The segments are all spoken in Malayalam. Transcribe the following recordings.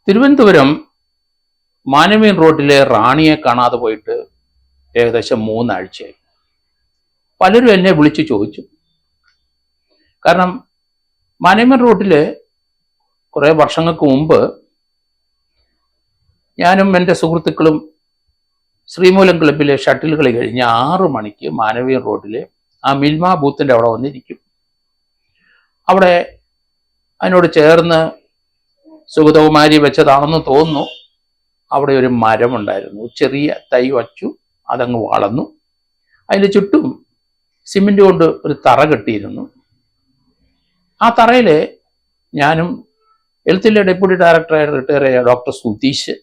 തിരുവനന്തപുരം മാനവീയൻ റോഡിലെ റാണിയെ കാണാതെ പോയിട്ട് ഏകദേശം 3 ആഴ്ചയായി. പലരും എന്നെ വിളിച്ച് ചോദിച്ചു. കാരണം മാനവീയൻ റോഡിൽ കുറേ വർഷങ്ങൾക്ക് മുമ്പ് ഞാനും എൻ്റെ സുഹൃത്തുക്കളും ശ്രീമൂലം ക്ലബ്ബിലെ ഷട്ടിൽ കളി കഴിഞ്ഞ് 6 മണിക്ക് മാനവീയൻ റോഡിൽ ആ മിൽമ ബൂത്തിൻ്റെ അവിടെ വന്നിരിക്കും. അവിടെ അതിനോട് ചേർന്ന് സുഗതകുമാരി വെച്ചതാണെന്ന് തോന്നുന്നു. അവിടെ ഒരു മരമുണ്ടായിരുന്നു. ചെറിയ തൈ വച്ചു, അതങ്ങ് വളർന്നു. അതിന് ചുറ്റും സിമെന്റ് കൊണ്ട് ഒരു തറ കെട്ടിയിരുന്നു. ആ തറയിൽ ഞാനും ഹെൽത്തിലെ ഡെപ്യൂട്ടി ഡയറക്ടറായി റിട്ടയർ ചെയ്ത ഡോക്ടർ സുധീഷ്,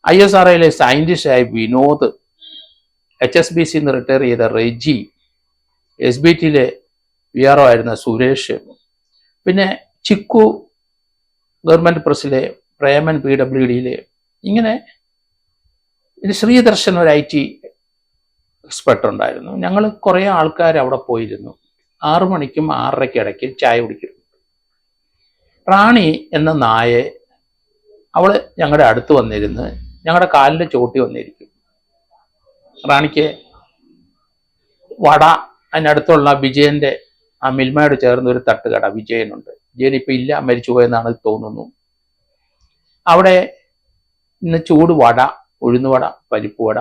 ISROയിലെ സയന്റിസ്റ്റായ വിനോദ്, HSBC റിട്ടയർ ചെയ്ത റെജി, SBTയിലെ VRO ആയിരുന്ന സുരേഷ്, പിന്നെ ചിക്കു ഗവൺമെൻറ് പ്രസ്സിലെ പ്രേമൻ PWDയിലെ, ഇങ്ങനെ ശ്രീദർശൻ ഒരു IT എക്സ്പെർട്ട് ഉണ്ടായിരുന്നു. ഞങ്ങൾ കുറേ ആൾക്കാർ അവിടെ പോയിരുന്നു. 6 മണിക്കും 6:30 ഇടയ്ക്ക് ചായ കുടിക്കും. റാണി എന്ന നായെ അവൾ ഞങ്ങളുടെ അടുത്ത് വന്നിരുന്ന് ഞങ്ങളുടെ കാലിൻ്റെ ചോട്ടി വന്നിരിക്കും. റാണിക്ക് വട, അതിനടുത്തുള്ള വിജയൻ്റെ ആ മിൽമയോട് ചേർന്ന് ഒരു തട്ടുകട വിജയനുണ്ട്. വിജയൻ ഇപ്പം ഇല്ല, മരിച്ചുപോയെന്നാണ് തോന്നുന്നു. അവിടെ ഇന്ന് ചൂട് വട, ഉഴുന്നുവട, പരിപ്പ് വട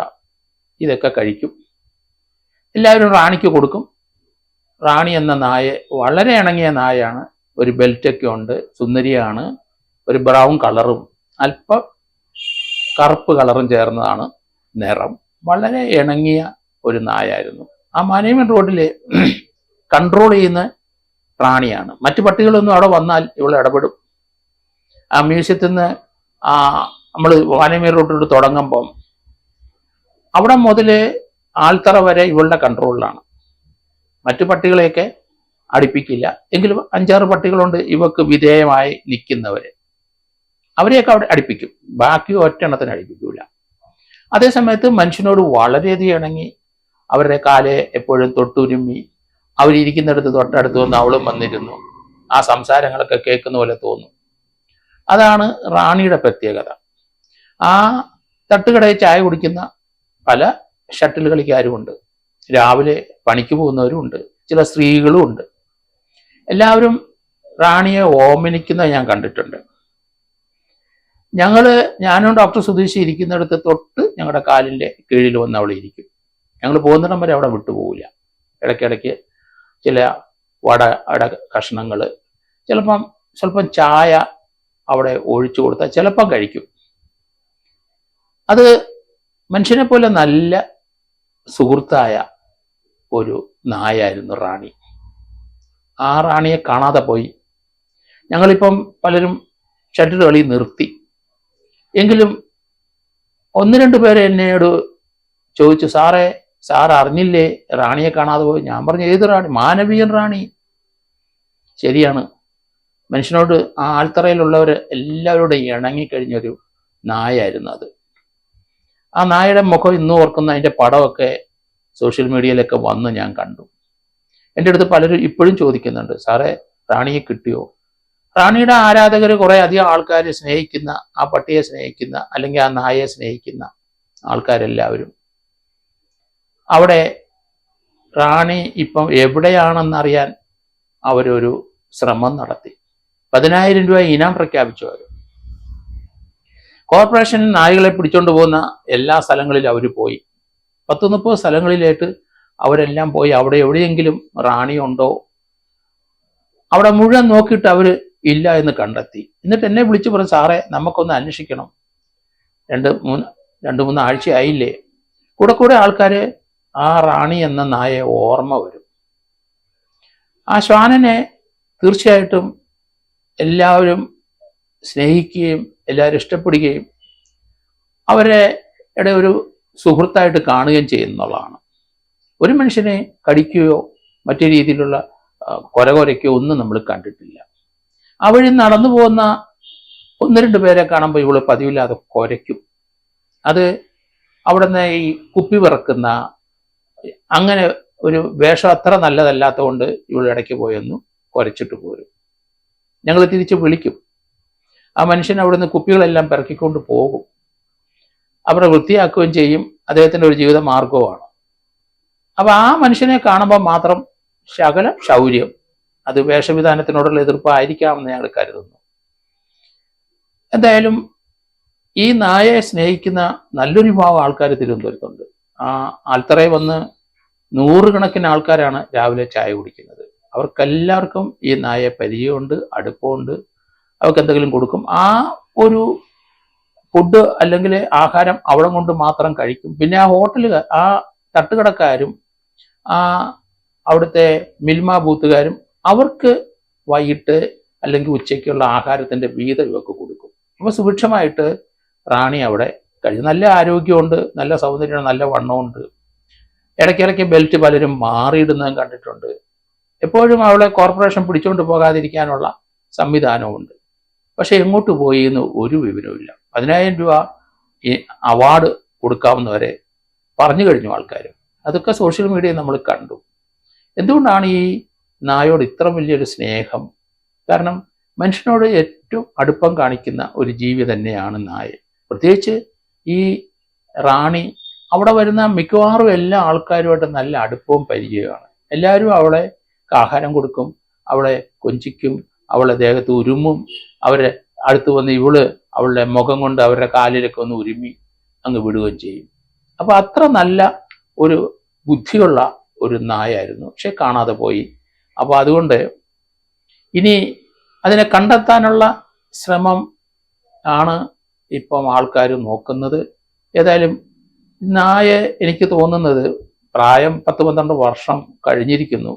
ഇതൊക്കെ കഴിക്കും. എല്ലാവരും റാണിക്ക് കൊടുക്കും. റാണി എന്ന നായ വളരെ ഇണങ്ങിയ നായയാണ്. ഒരു ബെൽറ്റൊക്കെ ഉണ്ട്, സുന്ദരിയാണ്, ഒരു ബ്രൗൺ കളറും അല്പം കറുപ്പ് കളറും ചേർന്നതാണ് നിറം. വളരെ ഇണങ്ങിയ ഒരു നായായിരുന്നു. ആ മാനവീയൻ റോഡിൽ കൺട്രോൾ ചെയ്യുന്ന റാണിയാണ്. മറ്റു പട്ടികളൊന്നും അവിടെ വന്നാൽ ഇവൾ ഇടപെടും. ആ മ്യൂസിയത്തിൽ നിന്ന് നമ്മൾ മാനവീയൻ റോഡിൽ തുടങ്ങുമ്പം അവിടെ മുതൽ ആൽത്തറ വരെ ഇവളുടെ കൺട്രോളിലാണ്. മറ്റു പട്ടികളെയൊക്കെ അടുപ്പിക്കില്ല. എങ്കിലും 5-6 പട്ടികളുണ്ട് ഇവക്ക് വിധേയമായി നിൽക്കുന്നവരെ. അവരെയൊക്കെ അവിടെ അടുപ്പിക്കും. ബാക്കി ഒറ്റെണ്ണത്തിന് അടുപ്പിക്കില്ല. അതേസമയത്ത് മനുഷ്യനോട് വളരെയധികം ഇണങ്ങി അവരുടെ കാലെ എപ്പോഴും തൊട്ടുരുമ്മി അവരിയ്ക്കുന്നിടത്ത് തൊട്ടടുത്ത് വന്ന് അവളും വന്നിരുന്നു. ആ സംസാരങ്ങളൊക്കെ കേൾക്കുന്ന പോലെ തോന്നും. അതാണ് റാണിയുടെ പ്രത്യേകത. ആ തട്ടുകടയിൽ ചായ കുടിക്കുന്ന പല ഷട്ടിൽ കളിക്കാരുമുണ്ട്. രാവിലെ പണിക്ക് പോകുന്നവരും ഉണ്ട്. ചില സ്ത്രീകളും ഉണ്ട്. എല്ലാവരും റാണിയെ ഓമനിക്കുന്നത് ഞാൻ കണ്ടിട്ടുണ്ട്. ഞാനും ഡോക്ടർ സുധീഷ് ഇരിക്കുന്നിടത്ത് തൊട്ട് ഞങ്ങളുടെ കാലിൻ്റെ കീഴിൽ വന്ന് അവൾ ഇരിക്കും. ഞങ്ങൾ പോകുന്നിടം വരെ അവിടെ വിട്ടുപോകില്ല. ഇടയ്ക്കിടയ്ക്ക് ചില വടയുടെ കഷ്ണങ്ങൾ, സ്വല്പം ചായ അവിടെ ഒഴിച്ചു കൊടുത്താൽ ചിലപ്പം കഴിക്കും. അത് മനുഷ്യനെ പോലെ നല്ല സുഹൃത്തായ ഒരു നായായിരുന്നു റാണി. ആ റാണിയെ കാണാതെ പോയി. ഞങ്ങളിപ്പം പലരും ഷട്ടിൽ കളി നിർത്തി. എങ്കിലും 1-2 പേര് എന്നോട് ചോദിച്ചു, സാർ അറിഞ്ഞില്ലേ റാണിയെ കാണാതെ പോയി? ഞാൻ പറഞ്ഞു, ഏത് റാണി? മാനവീയൻ റാണി. ശരിയാണ്. മനുഷ്യനോട് ആ ആൽത്തറയിലുള്ളവർ എല്ലാവരോടും ഇണങ്ങിക്കഴിഞ്ഞൊരു നായായിരുന്നു അത്. ആ നായയുടെ മുഖം ഇന്നും ഓർക്കുന്ന, അതിൻ്റെ പടമൊക്കെ സോഷ്യൽ മീഡിയയിലൊക്കെ വന്ന് ഞാൻ കണ്ടു. എൻ്റെ അടുത്ത് പലരും ഇപ്പോഴും ചോദിക്കുന്നുണ്ട്, സാറേ റാണിയെ കിട്ടിയോ? റാണിയുടെ ആരാധകർ കുറേ അധികം ആൾക്കാർ സ്നേഹിക്കുന്ന, ആ പട്ടിയെ സ്നേഹിക്കുന്ന, അല്ലെങ്കിൽ ആ നായയെ സ്നേഹിക്കുന്ന ആൾക്കാരെല്ലാവരും അവിടെ റാണി ഇപ്പം എവിടെയാണെന്നറിയാൻ അവരൊരു ശ്രമം നടത്തി. 10,000 രൂപ ഇനാം പ്രഖ്യാപിച്ചു അവർ. കോർപ്പറേഷൻ നായകളെ പിടിച്ചോണ്ട് പോകുന്ന എല്ലാ സ്ഥലങ്ങളിലും അവർ പോയി. 10-30 സ്ഥലങ്ങളിലായിട്ട് അവരെല്ലാം പോയി. അവിടെ എവിടെയെങ്കിലും റാണി ഉണ്ടോ അവിടെ മുഴുവൻ നോക്കിയിട്ട് അവർ ഇല്ല എന്ന് കണ്ടെത്തി. എന്നിട്ട് എന്നെ വിളിച്ചു പറഞ്ഞു, സാറേ നമുക്കൊന്ന് അന്വേഷിക്കണം. 2-3 ആഴ്ചയായില്ലേ. കൂടെ ആൾക്കാർ ആ റാണി എന്ന നായയെ ഓർമ്മ വരും. ആ ശ്വാനനെ തീർച്ചയായിട്ടും എല്ലാവരും സ്നേഹിക്കുകയും എല്ലാവരും ഇഷ്ടപ്പെടുകയും അവരുടെ ഒരു സുഹൃത്തായിട്ട് കാണുകയും ചെയ്യുന്നുള്ളതാണ്. ഒരു മനുഷ്യനെ കടിക്കുകയോ മറ്റു രീതിയിലുള്ള കൊരകൊരയ്ക്കോ ഒന്നും നമ്മൾ കണ്ടിട്ടില്ല. ആ വഴി നടന്നു പോകുന്ന 1-2 പേരെ കാണുമ്പോൾ ഇവള് പതിവില്ലാതെ കുരയ്ക്കും. അത് അവിടുന്ന് ഈ കുപ്പി വിറക്കുന്ന അങ്ങനെ ഒരു വേഷം അത്ര നല്ലതല്ലാത്തത് കൊണ്ട് ഇവൾ ഇടയ്ക്ക് പോയൊന്നു കുരച്ചിട്ട് പോരും. ഞങ്ങൾ തിരിച്ച് വിളിക്കും. ആ മനുഷ്യൻ അവിടുന്ന് കുപ്പികളെല്ലാം പെറുക്കിക്കൊണ്ട് പോകും. അവിടെ വൃത്തിയാക്കുകയും ചെയ്യും. അദ്ദേഹത്തിൻ്റെ ഒരു ജീവിത മാർഗവുമാണ്. അപ്പൊ ആ മനുഷ്യനെ കാണുമ്പോൾ മാത്രം ശകലം ശൗര്യം, അത് വേഷവിധാനത്തിനോടുള്ള എതിർപ്പായിരിക്കാമെന്ന് ഞങ്ങൾ കരുതുന്നു. എന്തായാലും ഈ നായയെ സ്നേഹിക്കുന്ന നല്ലൊരു വിഭാഗം ആൾക്കാർ തിരുവനന്തപുരത്തുണ്ട്. ആ ആൽത്തറയിൽ വന്ന് നൂറുകണക്കിന് ആൾക്കാരാണ് രാവിലെ ചായ കുടിക്കുന്നത്. അവർക്കെല്ലാവർക്കും ഈ നായയെ പരിചയമുണ്ട്, അടുപ്പമുണ്ട്, അവർക്ക് എന്തെങ്കിലും കൊടുക്കും. ആ ഒരു ഫുഡ് അല്ലെങ്കിൽ ആഹാരം അവിടെ കൊണ്ട് മാത്രം കഴിക്കും. പിന്നെ ആ ഹോട്ടലുകാർ, ആ തട്ടുകടക്കാരും ആ അവിടുത്തെ മിൽമ ബൂത്തുകാരും അവർക്ക് വൈകിട്ട് അല്ലെങ്കിൽ ഉച്ചയ്ക്കുള്ള ആഹാരത്തിൻ്റെ വീതം ഇവർക്ക് കൊടുക്കും. അപ്പോൾ സുഭിക്ഷമായിട്ട് റാണി അവിടെ കഴിയും. നല്ല ആരോഗ്യമുണ്ട്, നല്ല സൗന്ദര്യം, നല്ല വണ്ണമുണ്ട്. ഇടയ്ക്കിടയ്ക്ക് ബെൽറ്റ് പലരും മാറിയിടുന്നതും കണ്ടിട്ടുണ്ട്. എപ്പോഴും അവളെ കോർപ്പറേഷൻ പിടിച്ചുകൊണ്ട് പോകാതിരിക്കാനുള്ള സംവിധാനമുണ്ട്. പക്ഷെ എങ്ങോട്ട് പോയി എന്ന് ഒരു വിവരവുമില്ല. 10,000 രൂപ ഈ അവാർഡ് കൊടുക്കാവുന്നവരെ പറഞ്ഞു കഴിഞ്ഞു ആൾക്കാർ. അതൊക്കെ സോഷ്യൽ മീഡിയയിൽ നമ്മൾ കണ്ടു. എന്തുകൊണ്ടാണ് ഈ നായോട് ഇത്ര വലിയൊരു സ്നേഹം? കാരണം മനുഷ്യനോട് ഏറ്റവും അടുപ്പം കാണിക്കുന്ന ഒരു ജീവി തന്നെയാണ് നായ. പ്രത്യേകിച്ച് ഈ റാണി അവിടെ വരുന്ന മിക്കവാറും എല്ലാ ആൾക്കാരുമായിട്ട് നല്ല അടുപ്പവും പരിചയമാണ്. എല്ലാവരും അവളെ ആഹാരം കൊടുക്കും, അവളെ കൊഞ്ചിക്കും, അവളെ ദേഹത്ത് ഉരുമ്മും, അവരെ അടുത്ത് വന്ന് ഇവള് അവളുടെ മുഖം കൊണ്ട് അവരുടെ കാലിലൊക്കെ ഒന്ന് ഉരുമ്മി അങ്ങ് വിടുകയും ചെയ്യും. അപ്പൊ അത്ര നല്ല ഒരു ബുദ്ധിയുള്ള ഒരു നായായിരുന്നു. പക്ഷെ കാണാതെ പോയി. അപ്പൊ അതുകൊണ്ട് ഇനി അതിനെ കണ്ടെത്താനുള്ള ശ്രമം ആണ് ഇപ്പം ആൾക്കാർ നോക്കുന്നത്. ഏതായാലും നായ എനിക്ക് തോന്നുന്നത് പ്രായം 10-12 വർഷം കഴിഞ്ഞിരിക്കുന്നു.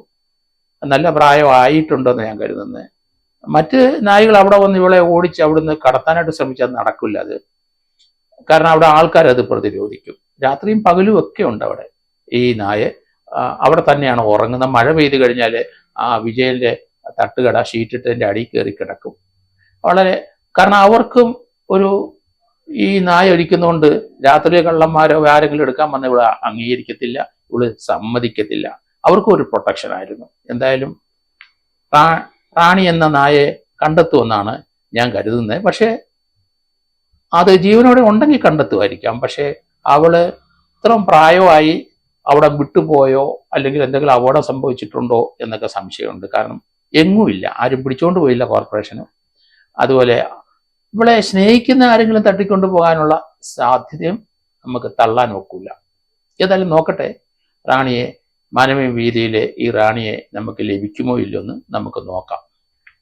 നല്ല പ്രായമായിട്ടുണ്ടെന്ന് ഞാൻ കരുതുന്നത്. മറ്റ് നായകൾ അവിടെ വന്ന് ഇവളെ ഓടിച്ച് അവിടുന്ന് കടത്താനായിട്ട് ശ്രമിച്ചാൽ നടക്കില്ല അത്. കാരണം അവിടെ ആൾക്കാരത് പ്രതിരോധിക്കും. രാത്രിയും പകലും ഒക്കെ ഉണ്ട് അവിടെ. ഈ നായ അവിടെ തന്നെയാണ് ഉറങ്ങുന്നത്. മഴ പെയ്ത് കഴിഞ്ഞാൽ ആ വിജയന്റെ തട്ടുകട ഷീറ്റിട്ടതിൻ്റെ അടിയിൽ കയറി കിടക്കും. വളരെ, കാരണം അവർക്കും ഒരു ഈ നായ ഒരിക്കുന്നതുകൊണ്ട് രാത്രി കള്ളന്മാരോ ആരെങ്കിലും എടുക്കാൻ വന്ന ഇവിടെ അംഗീകരിക്കത്തില്ല, ഇവള് സമ്മതിക്കത്തില്ല. അവർക്കും ഒരു പ്രൊട്ടക്ഷൻ ആയിരുന്നു. എന്തായാലും റാണി എന്ന നായയെ കണ്ടെത്തുമെന്നാണ് ഞാൻ കരുതുന്നത്. പക്ഷേ അത് ജീവനോടെ ഉണ്ടെങ്കിൽ കണ്ടെത്തുമായിരിക്കാം. പക്ഷേ അവള് ഇത്രയും പ്രായമായി അവിടെ വിട്ടുപോയോ അല്ലെങ്കിൽ എന്തെങ്കിലും അപകടം സംഭവിച്ചിട്ടുണ്ടോ എന്നൊക്കെ സംശയമുണ്ട്. കാരണം എങ്ങുമില്ല, ആരും പിടിച്ചുകൊണ്ട് പോയില്ല കോർപ്പറേഷനും. അതുപോലെ ഇവളെ സ്നേഹിക്കുന്ന ആരെങ്കിലും തട്ടിക്കൊണ്ടു പോകാനുള്ള സാധ്യതയും നമുക്ക് തള്ളാൻ ഒക്കില്ല. ഏതായാലും നോക്കട്ടെ, റാണിയെ മാനവീയ വീതിയിലെ ഈ റാണിയെ നമുക്ക് ലഭിക്കുമോ ഇല്ലയോ എന്ന് നമുക്ക് നോക്കാം.